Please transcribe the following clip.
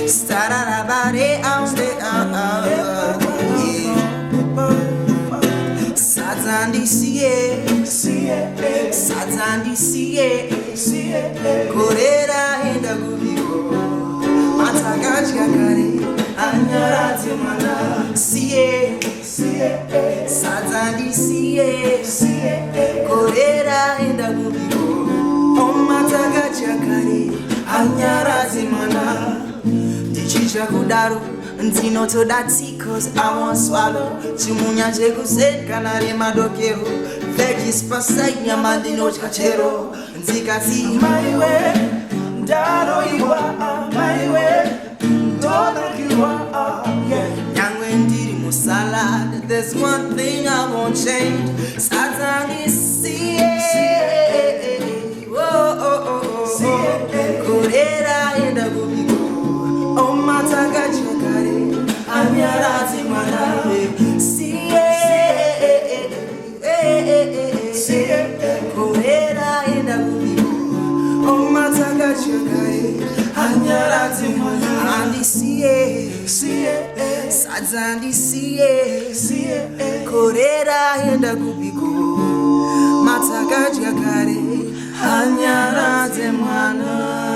Stararabare Satandi siye Korera enda gubigo Matagaji akare Anyarati mana siye Satandi siye Korera enda gubigo Matagaji akare Anyarati mana Chicha kudaro Ntino to that tea cause I won't swallow Chimunya jegu zed kanare madokero Vegis pasai nyamadino chachero Nzikati my way Daro iwa my way Dono kiwa Nyangwe ndiri musala There's one thing I won't change Satani siye Korera enda gubigo Oh mataga chakare Anyarati manare Siye Korera enda gubigo Oh mataga chakare Anyarati manare Andi siye Sazandi siye Korera enda gubigo Mataga chakare Anyarati manare